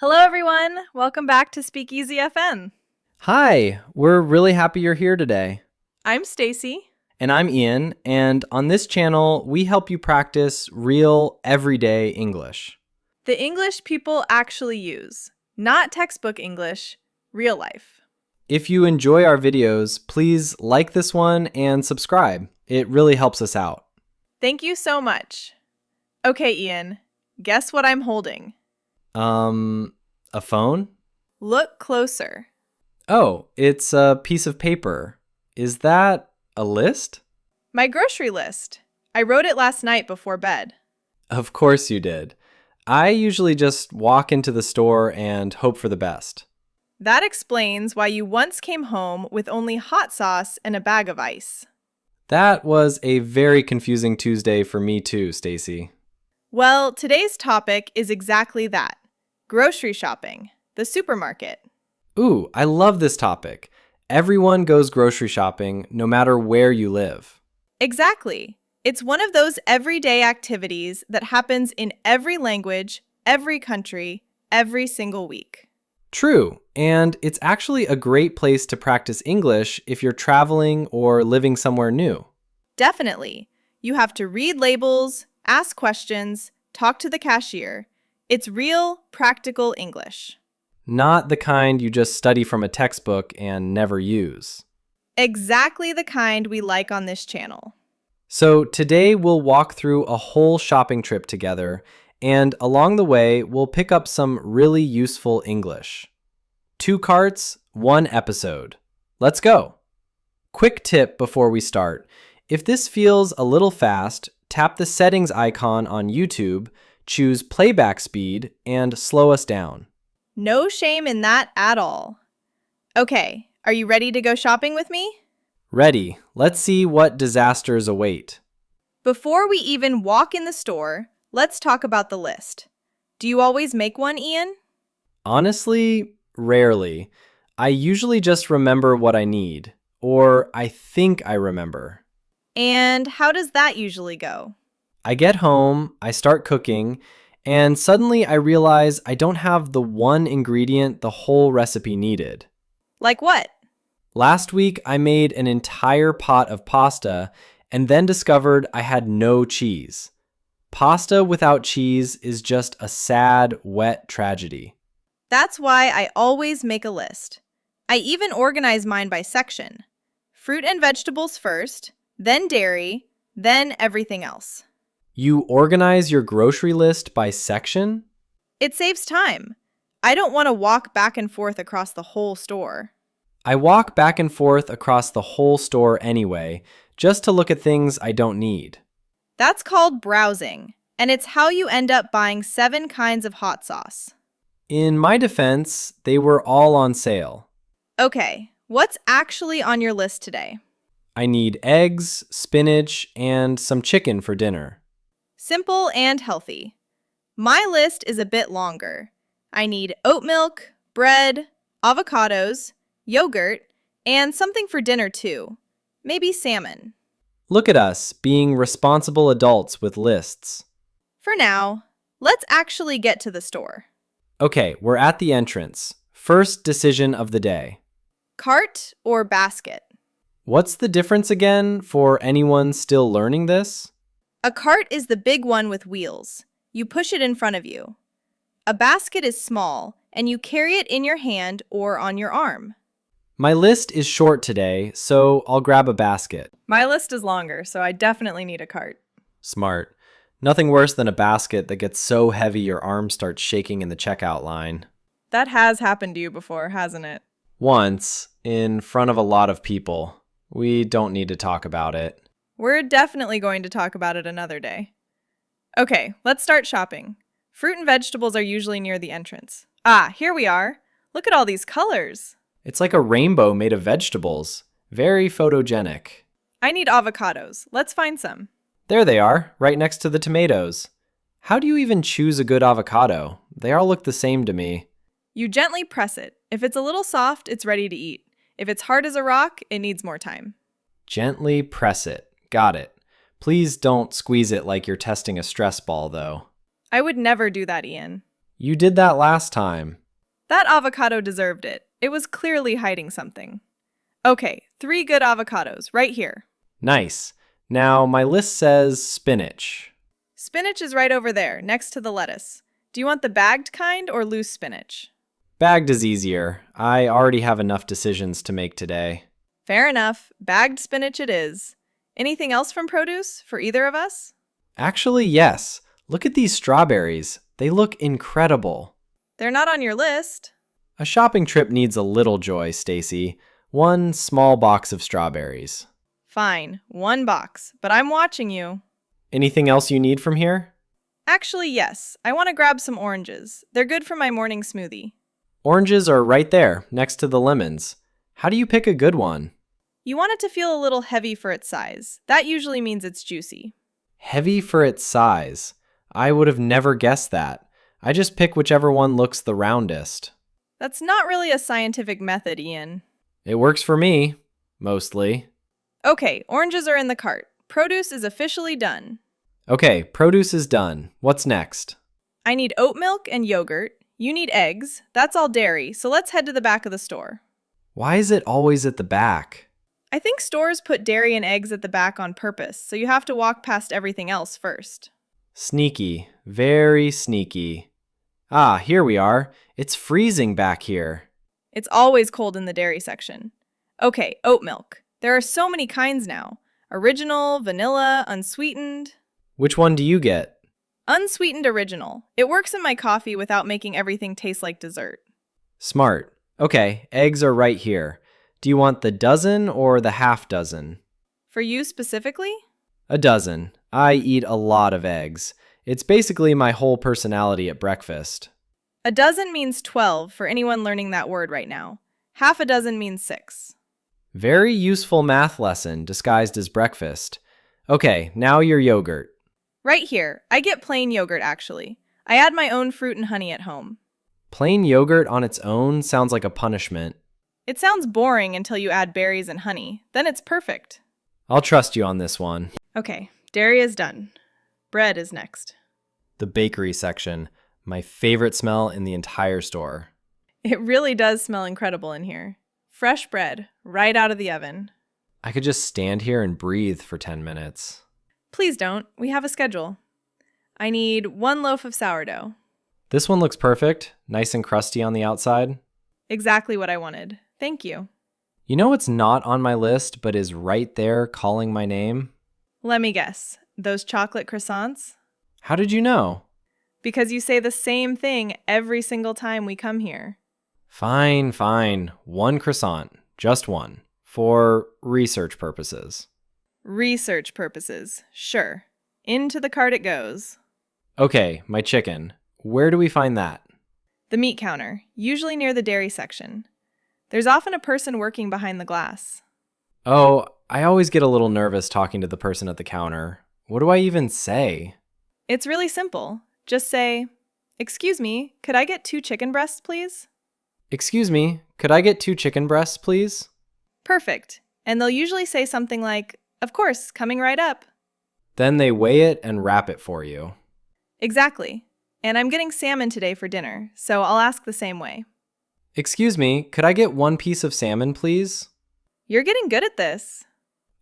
Hello, everyone. Welcome back to Speakeasy FN. Hi, we're really happy you're here today. I'm Stacy. And I'm Ian, and on this channel, we help you practice real, everyday English. The English people actually use, not textbook English, real life. If you enjoy our videos, please like this one and subscribe. It really helps us out. Thank you so much. Okay, Ian, guess what I'm holding? A phone? Look closer. Oh, it's a piece of paper. Is that a list? My grocery list. I wrote it last night before bed. Of course you did. I usually just walk into the store and hope for the best. That explains why you once came home with only hot sauce and a bag of ice. That was a very confusing Tuesday for me too, Stacy. Well, today's topic is exactly that. Grocery shopping, the supermarket. Ooh, I love this topic. Everyone goes grocery shopping, no matter where you live. Exactly. It's one of those everyday activities that happens in every language, every country, every single week. True, and it's actually a great place to practice English if you're traveling or living somewhere new. Definitely. You have to read labels, ask questions, talk to the cashier. It's real, practical English. Not the kind you just study from a textbook and never use. Exactly the kind we like on this channel. So today we'll walk through a whole shopping trip together, and along the way we'll pick up some really useful English. 2 carts, 1 episode. Let's go! Quick tip before we start. If this feels a little fast, tap the settings icon on YouTube, choose playback speed, and slow us down. No shame in that at all. Okay, are you ready to go shopping with me? Ready. Let's see what disasters await. Before we even walk in the store, let's talk about the list. Do you always make one, Ian? Honestly, rarely. I usually just remember what I need, or I think I remember. And how does that usually go? I get home, I start cooking, and suddenly I realize I don't have the one ingredient the whole recipe needed. Like what? Last week, I made an entire pot of pasta and then discovered I had no cheese. Pasta without cheese is just a sad, wet tragedy. That's why I always make a list. I even organize mine by section. Fruit and vegetables first, then dairy, then everything else. You organize your grocery list by section? It saves time. I don't want to walk back and forth across the whole store. I walk back and forth across the whole store anyway, just to look at things I don't need. That's called browsing, and it's how you end up buying 7 kinds of hot sauce. In my defense, they were all on sale. Okay, what's actually on your list today? I need eggs, spinach, and some chicken for dinner. Simple and healthy. My list is a bit longer. I need oat milk, bread, avocados, yogurt, and something for dinner too. Maybe salmon. Look at us, being responsible adults with lists. For now, let's actually get to the store. Okay, we're at the entrance. First decision of the day. Cart or basket? What's the difference again for anyone still learning this? A cart is the big one with wheels. You push it in front of you. A basket is small, and you carry it in your hand or on your arm. My list is short today, so I'll grab a basket. My list is longer, so I definitely need a cart. Smart. Nothing worse than a basket that gets so heavy your arms start shaking in the checkout line. That has happened to you before, hasn't it? Once, in front of a lot of people. We don't need to talk about it. We're definitely going to talk about it another day. Okay, let's start shopping. Fruit and vegetables are usually near the entrance. Ah, here we are. Look at all these colors. It's like a rainbow made of vegetables. Very photogenic. I need avocados. Let's find some. There they are, right next to the tomatoes. How do you even choose a good avocado? They all look the same to me. You gently press it. If it's a little soft, it's ready to eat. If it's hard as a rock, it needs more time. Gently press it. Got it. Please don't squeeze it like you're testing a stress ball, though. I would never do that, Ian. You did that last time. That avocado deserved it. It was clearly hiding something. Okay, 3 good avocados, right here. Nice. Now, my list says spinach. Spinach is right over there, next to the lettuce. Do you want the bagged kind or loose spinach? Bagged is easier. I already have enough decisions to make today. Fair enough. Bagged spinach it is. Anything else from produce for either of us? Actually, yes. Look at these strawberries. They look incredible. They're not on your list. A shopping trip needs a little joy, Stacy. One small box of strawberries. Fine, 1 box, but I'm watching you. Anything else you need from here? Actually, yes. I want to grab some oranges. They're good for my morning smoothie. Oranges are right there, next to the lemons. How do you pick a good one? You want it to feel a little heavy for its size. That usually means it's juicy. Heavy for its size. I would have never guessed that. I just pick whichever one looks the roundest. That's not really a scientific method, Ian. It works for me, mostly. Okay, oranges are in the cart. Produce is officially done. Okay, produce is done. What's next? I need oat milk and yogurt. You need eggs. That's all dairy, so let's head to the back of the store. Why is it always at the back? I think stores put dairy and eggs at the back on purpose, so you have to walk past everything else first. Sneaky. Very sneaky. Ah, here we are. It's freezing back here. It's always cold in the dairy section. Okay, oat milk. There are so many kinds now. Original, vanilla, unsweetened. Which one do you get? Unsweetened original. It works in my coffee without making everything taste like dessert. Smart. Okay, eggs are right here. Do you want the dozen or the half dozen? For you specifically? A dozen. I eat a lot of eggs. It's basically my whole personality at breakfast. A dozen means 12 for anyone learning that word right now. Half a dozen means 6. Very useful math lesson disguised as breakfast. Okay, now your yogurt. Right here. I get plain yogurt, actually. I add my own fruit and honey at home. Plain yogurt on its own sounds like a punishment. It sounds boring until you add berries and honey. Then it's perfect. I'll trust you on this one. Okay, dairy is done. Bread is next. The bakery section. My favorite smell in the entire store. It really does smell incredible in here. Fresh bread, right out of the oven. I could just stand here and breathe for 10 minutes. Please don't. We have a schedule. I need 1 loaf of sourdough. This one looks perfect, nice and crusty on the outside. Exactly what I wanted. Thank you. You know what's not on my list but is right there calling my name? Let me guess. Those chocolate croissants? How did you know? Because you say the same thing every single time we come here. Fine, fine. 1 croissant. Just 1. For research purposes. Research purposes. Sure. Into the cart it goes. Okay, my chicken. Where do we find that? The meat counter, usually near the dairy section. There's often a person working behind the glass. Oh, I always get a little nervous talking to the person at the counter. What do I even say? It's really simple. Just say, "Excuse me, could I get 2 chicken breasts, please?" Excuse me, could I get 2 chicken breasts, please? Perfect. And they'll usually say something like, "Of course, coming right up." Then they weigh it and wrap it for you. Exactly. And I'm getting salmon today for dinner, so I'll ask the same way. Excuse me, could I get 1 piece of salmon, please? You're getting good at this.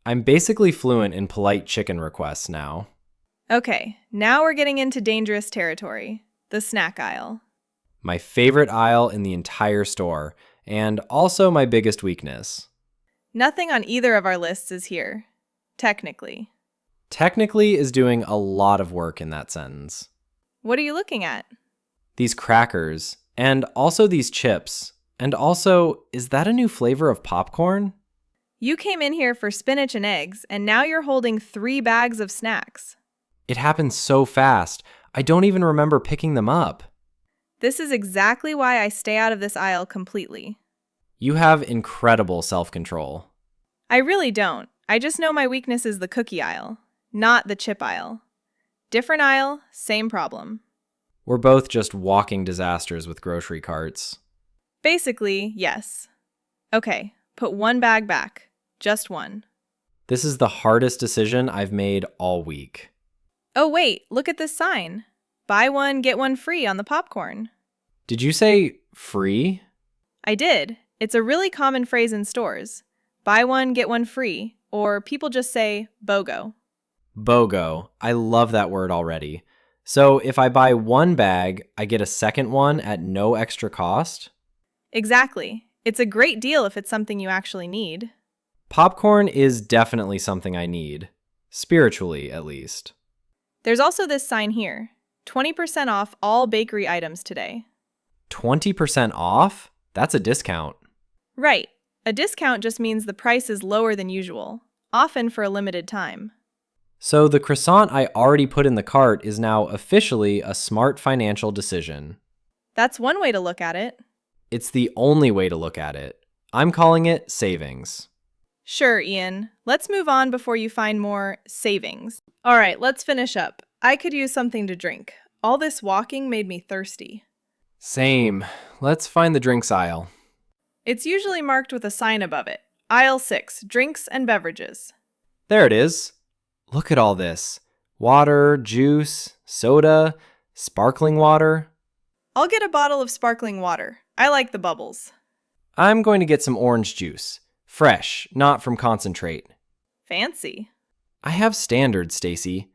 I'm basically fluent in polite chicken requests now. Okay, now we're getting into dangerous territory. The snack aisle. My favorite aisle in the entire store, and also my biggest weakness. Nothing on either of our lists is here. Technically. Technically is doing a lot of work in that sentence. What are you looking at? These crackers, and also these chips, and also, is that a new flavor of popcorn? You came in here for spinach and eggs, and now you're holding 3 bags of snacks. It happened so fast, I don't even remember picking them up. This is exactly why I stay out of this aisle completely. You have incredible self-control. I really don't. I just know my weakness is the cookie aisle, not the chip aisle. Different aisle, same problem. We're both just walking disasters with grocery carts. Basically, yes. Okay, put 1 bag back. Just 1. This is the hardest decision I've made all week. Oh wait, look at this sign. Buy one, get one free on the popcorn. Did you say free? I did. It's a really common phrase in stores. Buy one, get one free, or people just say BOGO. BOGO. I love that word already. So if I buy one bag, I get a second one at no extra cost? Exactly. It's a great deal if it's something you actually need. Popcorn is definitely something I need. Spiritually, at least. There's also this sign here, 20% off all bakery items today. 20% off? That's a discount. Right. A discount just means the price is lower than usual, often for a limited time. So the croissant I already put in the cart is now officially a smart financial decision. That's one way to look at it. It's the only way to look at it. I'm calling it savings. Sure, Ian. Let's move on before you find more savings. All right, let's finish up. I could use something to drink. All this walking made me thirsty. Same. Let's find the drinks aisle. It's usually marked with a sign above it. Aisle 6, drinks and beverages. There it is. Look at all this. Water, juice, soda, sparkling water. I'll get a bottle of sparkling water. I like the bubbles. I'm going to get some orange juice. Fresh, not from concentrate. Fancy. I have standards, Stacy.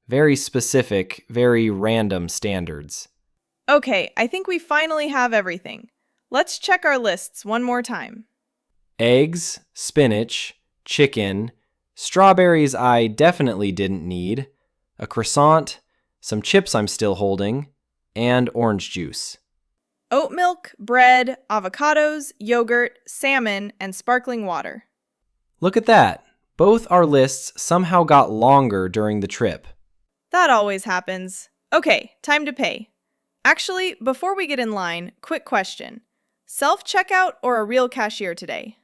Very specific, very random standards. Okay, I think we finally have everything. Let's check our lists one more time. Eggs, spinach, chicken, strawberries I definitely didn't need, a croissant, some chips I'm still holding, and orange juice. Oat milk, bread, avocados, yogurt, salmon, and sparkling water. Look at that. Both our lists somehow got longer during the trip. That always happens. Okay, time to pay. Actually, before we get in line, quick question. Self-checkout or a real cashier today?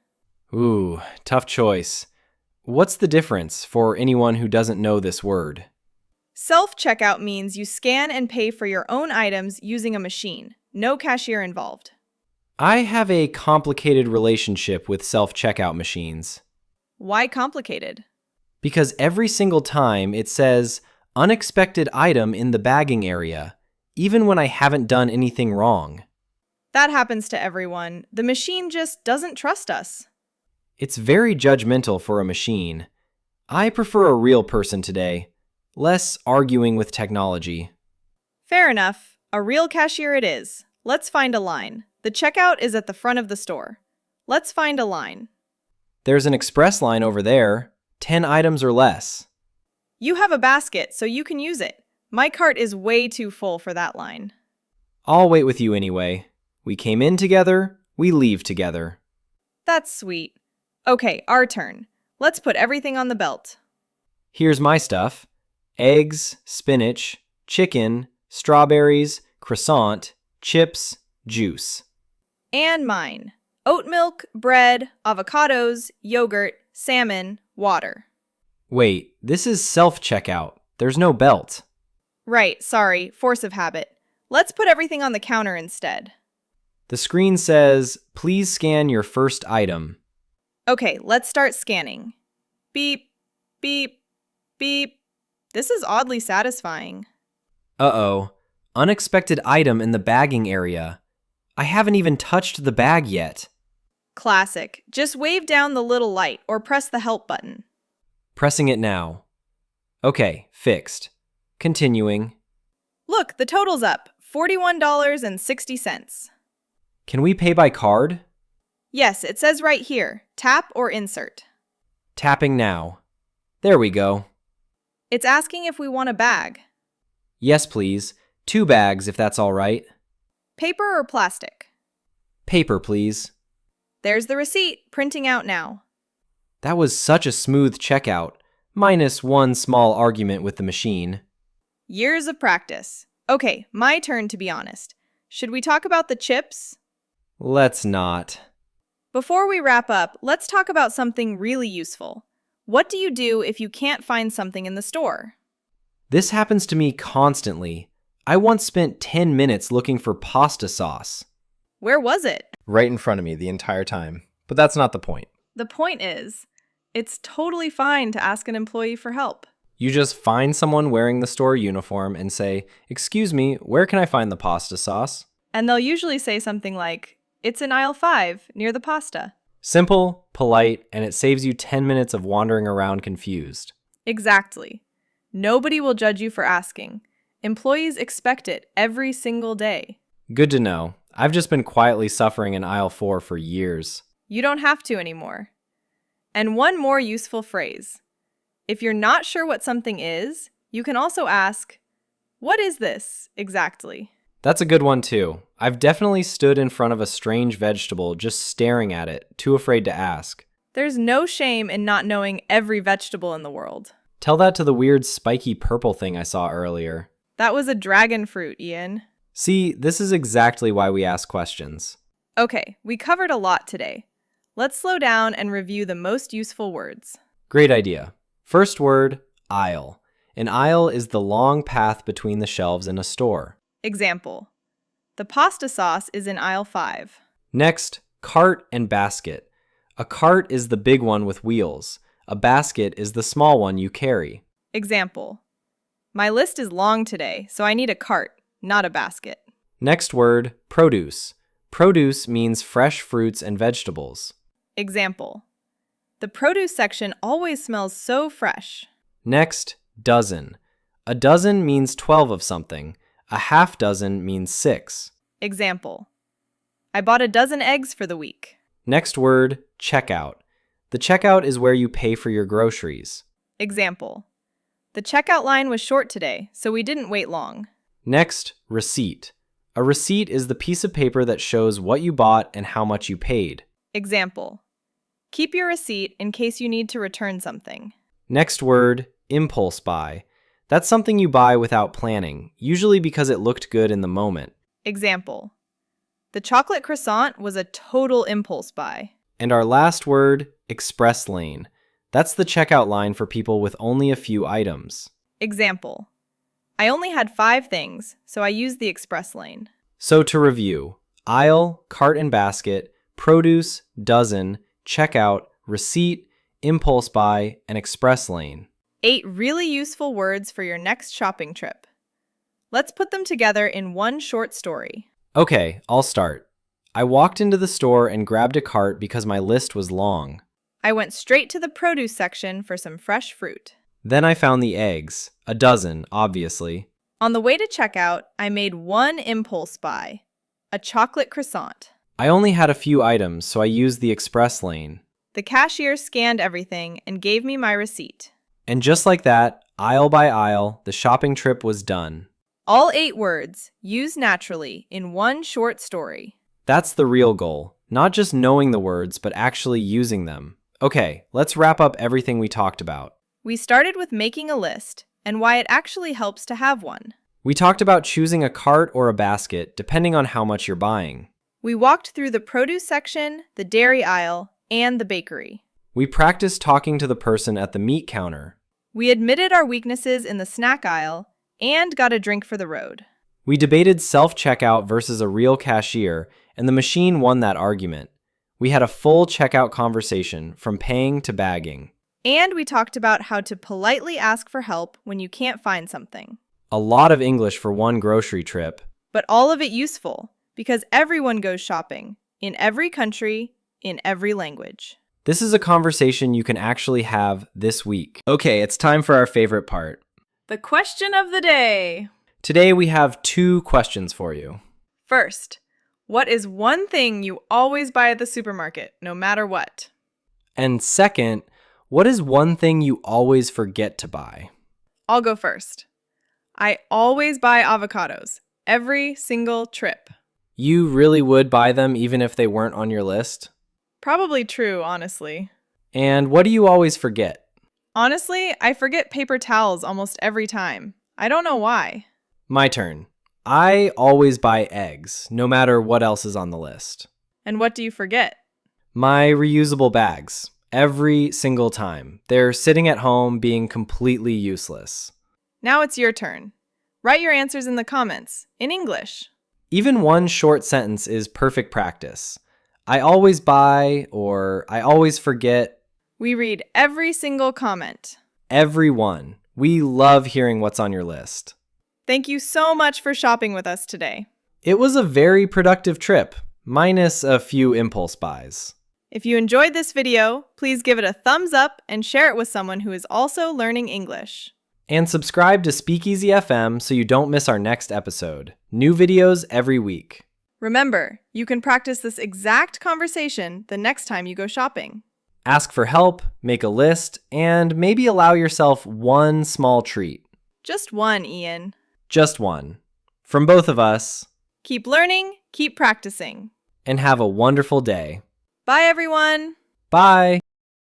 Ooh, tough choice. What's the difference for anyone who doesn't know this word? Self-checkout means you scan and pay for your own items using a machine. No cashier involved. I have a complicated relationship with self-checkout machines. Why complicated? Because every single time it says, unexpected item in the bagging area, even when I haven't done anything wrong. That happens to everyone. The machine just doesn't trust us. It's very judgmental for a machine. I prefer a real person today. Less arguing with technology. Fair enough. A real cashier it is. Let's find a line. The checkout is at the front of the store. Let's find a line. There's an express line over there. 10 items or less. You have a basket, so you can use it. My cart is way too full for that line. I'll wait with you anyway. We came in together, we leave together. That's sweet. Okay, our turn. Let's put everything on the belt. Here's my stuff. Eggs, spinach, chicken, strawberries, croissant, chips, juice. And mine. Oat milk, bread, avocados, yogurt, salmon, water. Wait, this is self-checkout. There's no belt. Right, sorry, force of habit. Let's put everything on the counter instead. The screen says, please scan your first item. Okay, let's start scanning. Beep, beep, beep. This is oddly satisfying. Uh-oh. Unexpected item in the bagging area. I haven't even touched the bag yet. Classic. Just wave down the little light or press the help button. Pressing it now. Okay, fixed. Continuing. Look, the total's up. $41.60. Can we pay by card? Yes, it says right here. Tap or insert. Tapping now. There we go. It's asking if we want a bag. Yes, please. 2 bags, if that's all right. Paper or plastic? Paper, please. There's the receipt, printing out now. That was such a smooth checkout, minus one small argument with the machine. Years of practice. Okay, my turn to be honest. Should we talk about the chips? Let's not. Before we wrap up, let's talk about something really useful. What do you do if you can't find something in the store? This happens to me constantly. I once spent 10 minutes looking for pasta sauce. Where was it? Right in front of me the entire time. But that's not the point. The point is, it's totally fine to ask an employee for help. You just find someone wearing the store uniform and say, "Excuse me, where can I find the pasta sauce?" And they'll usually say something like, "It's in aisle 5, near the pasta." Simple, polite, and it saves you 10 minutes of wandering around confused. Exactly. Nobody will judge you for asking. Employees expect it every single day. Good to know. I've just been quietly suffering in aisle 4 for years. You don't have to anymore. And one more useful phrase. If you're not sure what something is, you can also ask, "What is this exactly?" That's a good one too. I've definitely stood in front of a strange vegetable just staring at it, too afraid to ask. There's no shame in not knowing every vegetable in the world. Tell that to the weird spiky purple thing I saw earlier. That was a dragon fruit, Ian. See, this is exactly why we ask questions. Okay, we covered a lot today. Let's slow down and review the most useful words. Great idea. First word, aisle. An aisle is the long path between the shelves in a store. Example. The pasta sauce is in aisle 5. Next, cart and basket. A cart is the big one with wheels. A basket is the small one you carry. Example. My list is long today, so I need a cart, not a basket. Next word, produce. Produce means fresh fruits and vegetables. Example. The produce section always smells so fresh. Next, dozen. A dozen means 12 of something. A half dozen means 6. Example. I bought a dozen eggs for the week. Next word, checkout. The checkout is where you pay for your groceries. Example. The checkout line was short today, so we didn't wait long. Next, receipt. A receipt is the piece of paper that shows what you bought and how much you paid. Example. Keep your receipt in case you need to return something. Next word, impulse buy. That's something you buy without planning, usually because it looked good in the moment. Example. The chocolate croissant was a total impulse buy. And our last word, express lane. That's the checkout line for people with only a few items. Example. I only had 5 things, so I used the express lane. So to review, aisle, cart and basket, produce, dozen, checkout, receipt, impulse buy, and express lane. 8 really useful words for your next shopping trip. Let's put them together in one short story. Okay, I'll start. I walked into the store and grabbed a cart because my list was long. I went straight to the produce section for some fresh fruit. Then I found the eggs, a dozen, obviously. On the way to checkout, I made one impulse buy, a chocolate croissant. I only had a few items, so I used the express lane. The cashier scanned everything and gave me my receipt. And just like that, aisle by aisle, the shopping trip was done. All 8 words, used naturally in one short story. That's the real goal, not just knowing the words, but actually using them. Okay, let's wrap up everything we talked about. We started with making a list and why it actually helps to have one. We talked about choosing a cart or a basket, depending on how much you're buying. We walked through the produce section, the dairy aisle, and the bakery. We practiced talking to the person at the meat counter. We admitted our weaknesses in the snack aisle and got a drink for the road. We debated self-checkout versus a real cashier, and the machine won that argument. We had a full checkout conversation, from paying to bagging. And we talked about how to politely ask for help when you can't find something. A lot of English for one grocery trip. But all of it useful, because everyone goes shopping, in every country, in every language. This is a conversation you can actually have this week. Okay, it's time for our favorite part. The question of the day. Today we have 2 questions for you. First, what is one thing you always buy at the supermarket, no matter what? And second, what is one thing you always forget to buy? I'll go first. I always buy avocados, every single trip. You really would buy them even if they weren't on your list? Probably true, honestly. And what do you always forget? Honestly, I forget paper towels almost every time. I don't know why. My turn. I always buy eggs, no matter what else is on the list. And what do you forget? My reusable bags. Every single time. They're sitting at home being completely useless. Now it's your turn. Write your answers in the comments, in English. Even one short sentence is perfect practice. I always buy, or I always forget. We read every single comment. Every one. We love hearing what's on your list. Thank you so much for shopping with us today. It was a very productive trip, minus a few impulse buys. If you enjoyed this video, please give it a thumbs up and share it with someone who is also learning English. And subscribe to Speakeasy FM so you don't miss our next episode. New videos every week. Remember, you can practice this exact conversation the next time you go shopping. Ask for help, make a list, and maybe allow yourself one small treat. Just one, Ian. Just one. From both of us. Keep learning, keep practicing. And have a wonderful day. Bye, everyone. Bye.